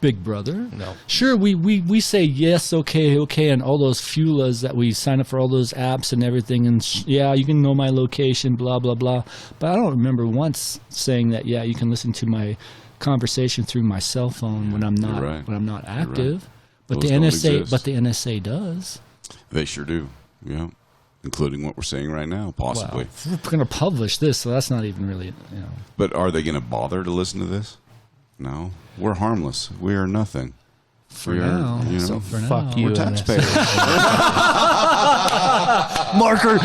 Big Brother. No. Sure, we say yes, okay, and all those fulas that we sign up for all those apps and everything, and you can know my location, blah blah blah. But I don't remember once saying that. Yeah, you can listen to my conversation through my cell phone when I'm not active. But Those the don't NSA, exist. but the NSA does. They sure do. Yeah. Including what we're saying right now, possibly. Well, we're going to publish this, so that's not even really, But are they going to bother to listen to this? No. We're harmless. We are nothing. For now. So for fuck now. you. We're taxpayers. Marker.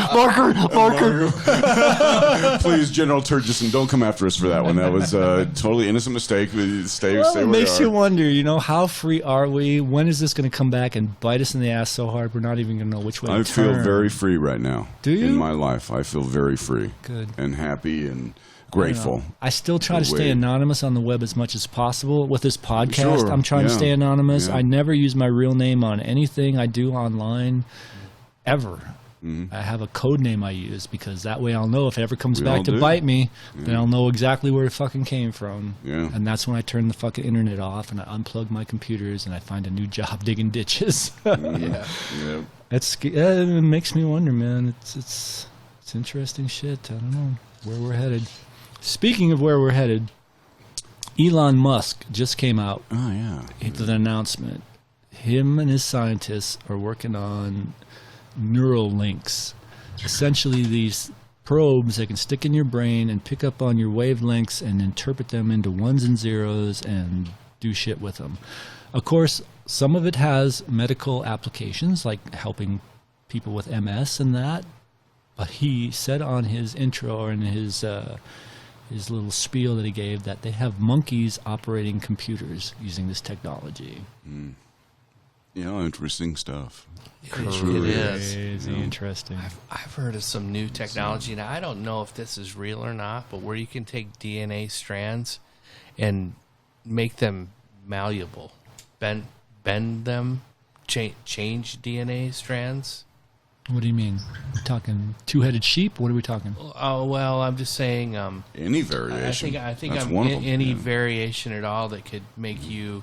Please, General Turgison, don't come after us for that one. That was a totally innocent mistake. Stay Well, where it we makes are. you wonder, how free are we? When is this going to come back and bite us in the ass so hard we're not even going to know which way to I feel turn? very free right now. Do you? In my life, I feel very free. Good. And happy and grateful. I still try to The stay way- anonymous on the web as much as possible. With this podcast, Sure, I'm trying to yeah, stay anonymous. yeah. I never use my real name on anything I do online, ever. Mm-hmm. I have a code name I use because that way I'll know if it ever comes We all back to do. bite me, then I'll know exactly where it fucking came from. Yeah. And that's when I turn the fucking internet off and I unplug my computers and I find a new job digging ditches. Yeah. Yeah. It makes me wonder, man. It's interesting shit. I don't know where we're headed. Speaking of where we're headed, Elon Musk just came out Oh, yeah. with an announcement. Him and his scientists are working on neural links. Essentially, these probes that can stick in your brain and pick up on your wavelengths and interpret them into ones and zeros and do shit with them. Of course, some of it has medical applications, like helping people with MS and that. But he said on his intro or in his little spiel that he gave that they have monkeys operating computers using this technology. Interesting stuff. It is. Crazy interesting. I've heard of some new technology, and I don't know if this is real or not, but where you can take DNA strands and make them malleable, bend them, change DNA strands. What do you mean? We're talking two-headed sheep? What are we talking? Oh well, I'm just saying. Any variation. I think That's I'm one of them, any yeah. variation at all that could make you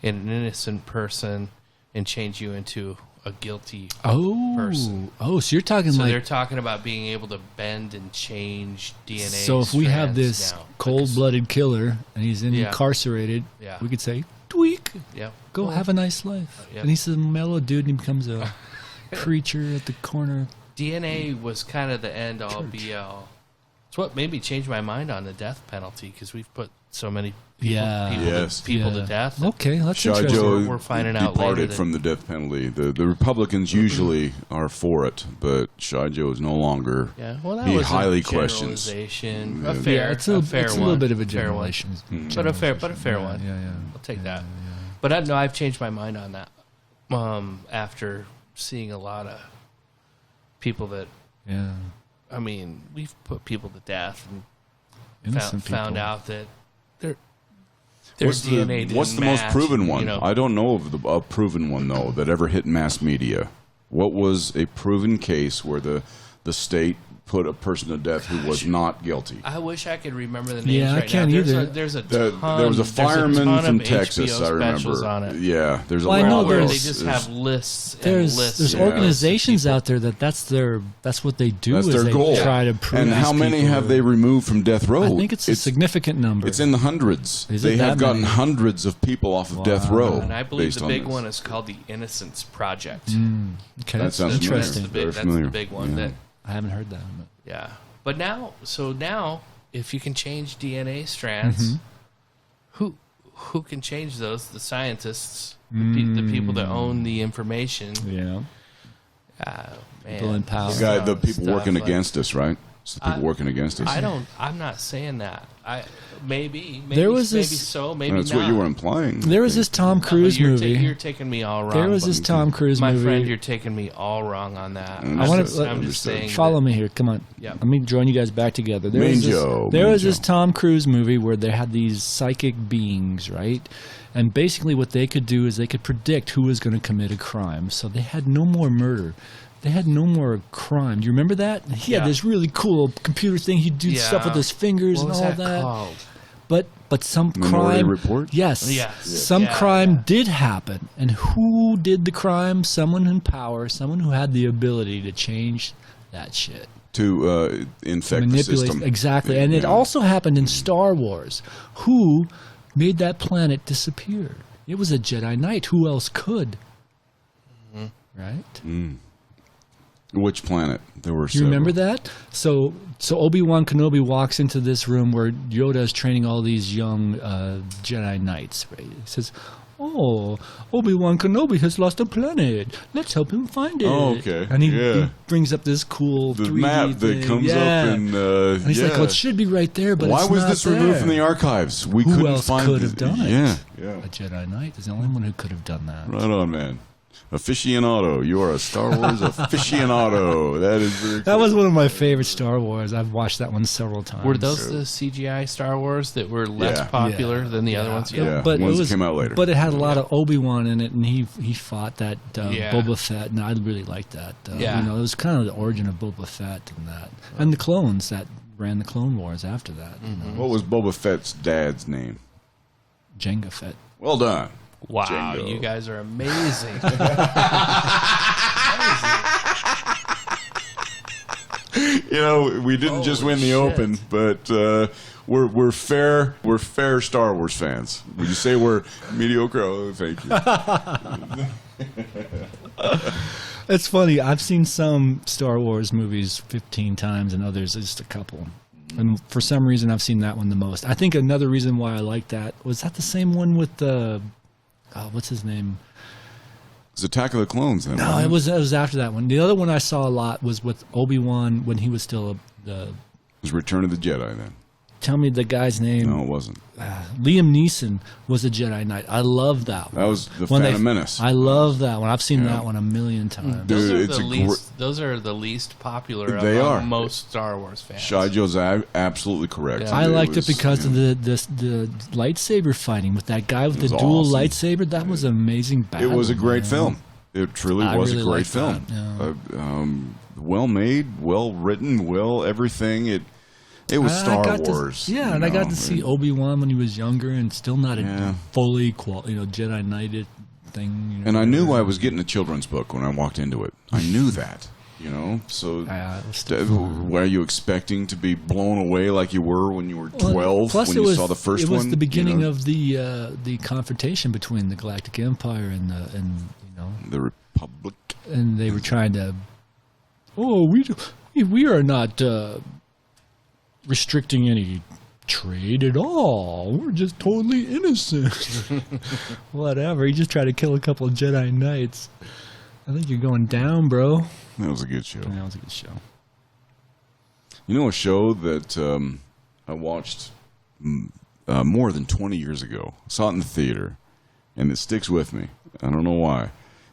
an innocent person and change you into a guilty person. Oh, so you're talking So like... they're talking about being able to bend and change DNA. So if we have strands this now. cold-blooded killer and he's incarcerated, Yeah. we could say, tweak, Yep. go have a nice life. Yep. And he's a mellow dude and he becomes a creature at the corner DNA was kind of the end all be all. It's what made me change my mind on the death penalty because we've put so many people to death. Okay, that's Shy interesting. Joe We're finding out later departed that- from the death penalty. The Republicans usually are for it, but Shy Joe is no longer. Yeah, well, that he was highly a questions. generalization. Yeah. A fair, it's a fair one. little bit of a Fair one. generalization. But a fair one. Yeah. I'll take that. But I've changed my mind on that after seeing a lot of people that. Yeah. I mean, we've put people to death and Innocent found people. out that their What's DNA didn't the most match, proven one? you know. I don't know of a proven one though that ever hit mass media. What was a proven case where the state put a person to death who was not guilty? I wish I could remember the names Yeah, I right can't now. either. There's a ton. There was a fireman ton from of Texas, HBO I specials remember. on it. Yeah, there's a Well, I lot know Where there's- they just have lists and There's lists. Yeah. organizations out there that's what they do. That's is their they goal. Try to prove. And how these many people have are- they removed from death row? I think it's a significant number. It's in the hundreds. Is it They have that gotten many? hundreds of people off of death row. And I believe based the on big this. one is called the Innocence Project. Okay, That that's sounds familiar. interesting. That's Very the familiar. big one. Yeah. That I haven't heard that. But. yeah. But now, if you can change DNA strands, who can change those? The scientists, the people that own the information. Yeah. People in Man, power. The people Stuff working like- against us, right? It's the people working against us. I'm not saying that. Maybe There was maybe this- so, maybe That's not. what you were implying. There was this Tom Cruise you're movie. you're taking me all wrong. There was but this Tom Cruise my movie. friend, you're taking me all wrong on that. I wanna- I'm just understood. saying. Follow me here. Come on. Yeah. Let me join you guys back together. There Mean was this, Joe, there Mean was this Joe. Tom Cruise movie where they had these psychic beings, right? And basically what they could do is they could predict who was going to commit a crime. So they had no more murder. They had no more crime. Do you remember that? He had Yeah. this really cool computer thing. He'd do stuff with his fingers What and was all that that. called? But some Minority crime. Report? Yes. Yes. Some Yeah, crime yeah. did happen. And who did the crime? Someone in power, someone who had the ability to change that shit. To infect the Manipulate system. exactly. And it Yeah. also happened in Star Wars. Who made that planet disappear? It was a Jedi Knight. Who else could? Right? Which planet? There were Do you remember several. that? So Obi-Wan Kenobi walks into this room where Yoda is training all these young Jedi Knights. Right? He says, "Oh, Obi-Wan Kenobi has lost a planet. Let's help him find it." Oh, okay. And he Yeah. brings up this cool The 3D map that thing. comes Yeah. up and And he's like, "Well, it should be right there, but why it's was not this removed there." from the archives? We Who couldn't else find could have done it? Yeah, A Jedi Knight is the only one who could have done that. right on, man. Aficionado, you are a Star Wars aficionado. That is very. That cool. was one of my favorite Star Wars. I've watched that one several times. Were those the CGI Star Wars that were less Yeah. popular than the other ones? Yeah. But ones it that was, came out later. But it had a lot of Obi-Wan in it, and he fought that Yeah. Boba Fett, and I really liked that. Yeah. You know, it was kind of the origin of Boba Fett and that, and the clones that ran the Clone Wars after that. You know, What was Boba Fett's dad's name? Jango Fett. Well done. Wow, Django. you guys are amazing. You know, we didn't just win the shit. Open, but we're fair. We're fair Star Wars fans. Would you say we're mediocre? Oh, thank you. It's funny. I've seen some Star Wars movies 15 times, and others just a couple. And for some reason, I've seen that one the most. I think another reason why I like that was that the same one with the what's his name? It's Attack of the Clones. Then, No, wasn't it was after that one. The other one I saw a lot was with Obi-Wan when he was still the. It was Return of the Jedi. Then. Tell me the guy's name. No, it wasn't. Liam Neeson was a Jedi Knight. I love that one. That was the When Phantom Menace. I love that one. I've seen Yeah. that one a million times. Dude, Those are the least popular They among are. most Star Wars fans. Shy Joe's absolutely correct. Yeah. I liked it was, because you of know, the lightsaber fighting with that guy with the was dual awesome. lightsaber. That was an amazing battle. It was a great man. film. It truly I was really a great liked film. that, yeah. Well made, well written, well everything. It was I Star got to- Wars. yeah, you and I got know, to see Obi-Wan when he was younger and still not a Yeah. fully Jedi Knighted thing. You know, And I knew I was getting a children's book when I walked into it. I knew that, you know. So, it was still fun. were you expecting to be blown away like you were when you were 12 Well, plus when it you was, saw the first it was one? the beginning you know? of the confrontation between the Galactic Empire and the Republic. and they were trying to. oh, we are not restricting any trade at all. We're just totally innocent. Whatever. He just tried to kill a couple of Jedi Knights. I think you're going down, bro. That was a good show. That was a good show. You know a show that I watched more than 20 years ago. I saw it in the theater, and it sticks with me. I don't know why.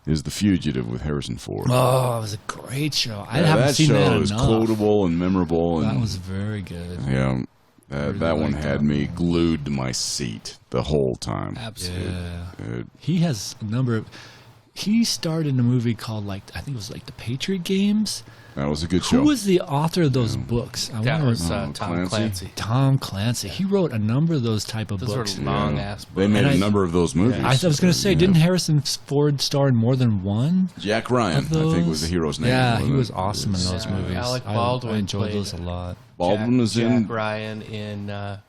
Is The Fugitive with Harrison Ford. Oh, it was a great show. I haven't seen that enough. That show is quotable and memorable. That and, was very good. Yeah, that one had me glued to my seat the whole time. Absolutely. Yeah. He has a number of... He starred in a movie called, I think it was The Patriot Games. That was a good show. Who was the author of those books? That was Tom Clancy. Tom Clancy. He wrote a number of those type of books. Those were long-ass books. They made a number of those movies. I was going to say, didn't Harrison Ford star in more than one? Jack Ryan, I think, was the hero's name. Yeah, he was awesome in those movies. Alec Baldwin I enjoyed those a lot. Baldwin was in... Jack Ryan in... the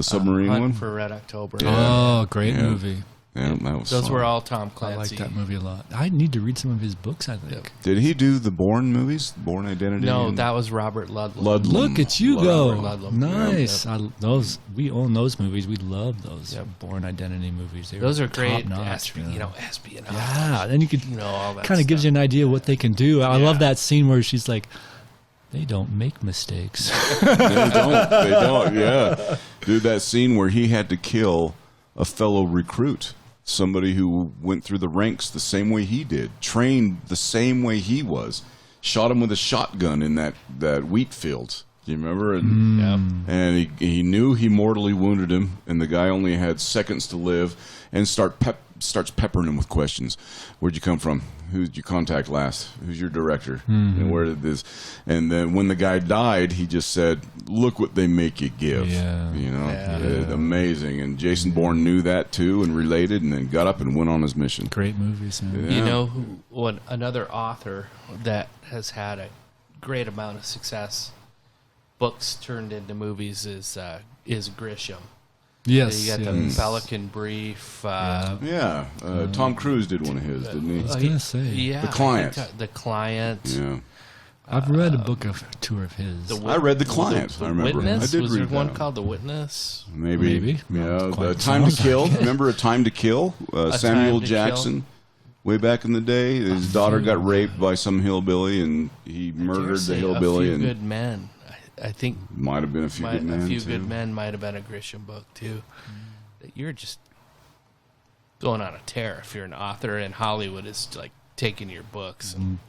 submarine Hunt one? for Red October. Yeah. Oh, great movie. Yeah, that was Those fun. were all Tom Clancy. I like that movie a lot. I need to read some of his books, I think. Did he do the Bourne movies? Bourne Identity? No, that was Robert Ludlum. Look at you go. Ludlum. Nice. We own those movies. We love those Bourne Identity movies. Those are great. Top-notch, espionage. Yeah, then you could all that kind of gives you an idea what they can do. I love Yeah. that scene where she's like, they don't make mistakes. They don't, yeah. Dude, that scene where he had to kill a fellow recruit, somebody who went through the ranks the same way he did, trained the same way he was, shot him with a shotgun in that wheat field. Do you remember? And he knew he mortally wounded him, and the guy only had seconds to live, and starts peppering him with questions. Where'd you come from? Who did you contact last? Who's your director? And where did this? And then when the guy died, he just said, "Look what they make you give." Yeah. Amazing. And Jason Bourne knew that too and related, and then got up and went on his mission. Great movies, man. Yeah. You know what? Another author that has had a great amount of success, books turned into movies, is Grisham. Yes. You got the Pelican Brief. Tom Cruise did one of his, didn't he? I was going to say. Yeah. The Client. The Client. Yeah. I've read a book of two of his. I read The Client. I remember. Witness? I did Was read there one that. called The Witness? Maybe. No, Yeah. quite The Time to sounds Kill. like it. Remember A Time to Kill? Samuel Time to Jackson. Way back in the day, his daughter got raped by some hillbilly, and he murdered the hillbilly. A Few And Good Men. I think might have been A Few Good Men. A Few too. Good Men might have been a Grisham book too. You're just going on a tear if you're an author, and Hollywood is like taking your books and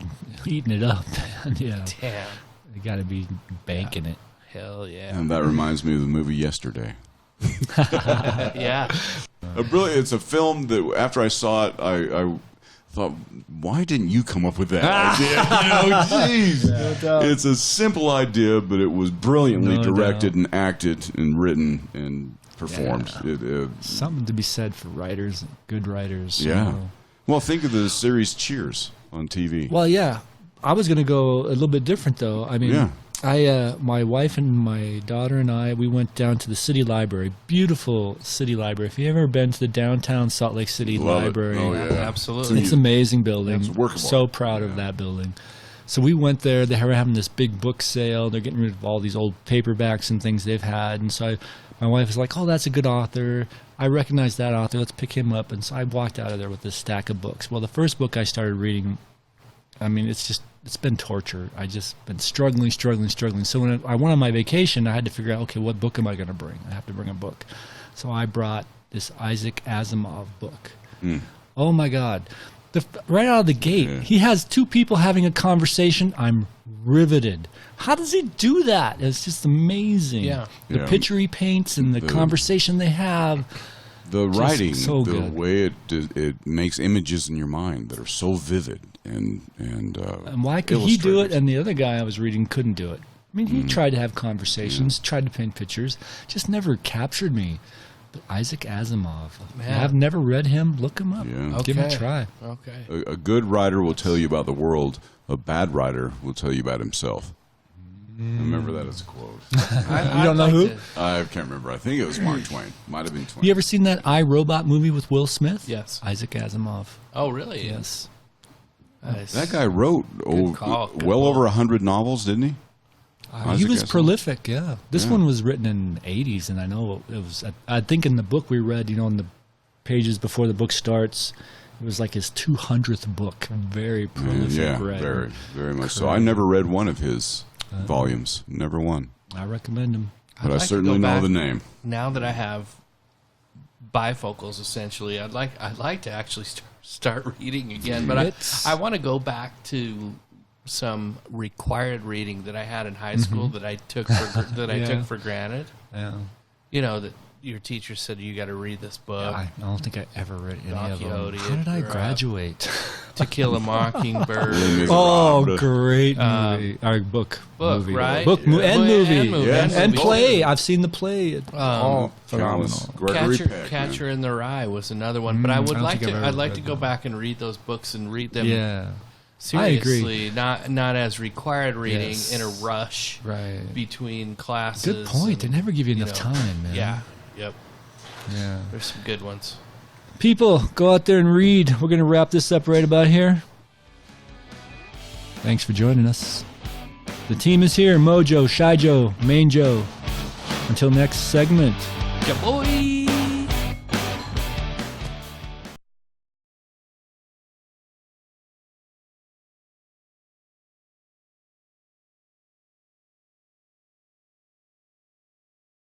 Eating it up, man. Yeah. damn, You got to be banking it. hell yeah, And that reminds me of the movie Yesterday. yeah. It's a film that after I saw it, I thought, why didn't you come up with that idea? Jeez. It's a simple idea, but it was brilliantly directed and acted and written and performed. Something to be said for writers, good writers. Yeah. Well, think of the series Cheers on TV. Well, yeah. I was going to go a little bit different, though. I mean, my wife and my daughter and I, we went down to the city library. Beautiful city library. If you've ever been to the downtown Salt Lake City library, Oh, yeah. Absolutely. it's an amazing building. It's workable. So proud of that building. So we went there. They were having this big book sale. They're getting rid of all these old paperbacks and things they've had. And so my wife was like, "Oh, that's a good author. I recognize that author. Let's pick him up." And so I walked out of there with this stack of books. Well, the first book I started reading, I mean, it's been torture. I just been struggling. So when I went on my vacation, I had to figure out, okay, what book am I going to bring? I have to bring a book. So I brought this Isaac Asimov book. Oh my God. Right out of the gate, he has two people having a conversation. I'm riveted. How does he do that? It's just amazing. Yeah. The picture he paints and the conversation they have. The writing, so the good. way it makes images in your mind that are so vivid and why could he do it and the other guy I was reading couldn't do it? I mean, he tried to have conversations, tried to paint pictures, just never captured me. But Isaac Asimov, Man. I've never read him. Look him up. Yeah. Give him a try. Okay. A good writer will tell you about the world. A bad writer will tell you about himself. Remember that as a quote. You don't know who? I can't remember. I think it was Mark Twain. Might have been Twain. You ever seen that I, Robot movie with Will Smith? Yes. Isaac Asimov. Oh, really? Yes. That guy wrote call. Good well call. over 100 novels, didn't he? He was Isaac Asimov. prolific, yeah. This Yeah. one was written in the 80s, and I know it was, I think in the book we read, in the pages before the book starts, it was like his 200th book. Very prolific Yeah, writer. very much so. I never read one of his volumes. Never one. I recommend him. But I like to certainly go know back. the name. Now that I have bifocals, essentially, I'd like to actually start reading again. But I want to go back to some required reading that I had in high school that I took for, Yeah. took for granted. Yeah. That your teacher said you got to read this book. I don't think I ever read any Don of them. Quixote, How did I or, graduate? To Kill a Mockingbird. Oh, great movie. Book, movie. right? Book and movie. And movie. Yes. And movie. play. I've seen the play. Um, Countless. Gregory Peck. Catcher in the Rye was another one, but I would I don't like think to. I've ever I'd like to read go that. back and read those books and read them Yeah. seriously, not as required reading Yes. in a rush Right. between classes. Good point. They and, never give you you enough know, time, man. Yeah. Yep. Yeah. There's some good ones. People, go out there and read. We're going to wrap this up right about here. Thanks for joining us. The team is here. Mojo, Shy Joe, Main Joe. Until next segment. Yeah, boy.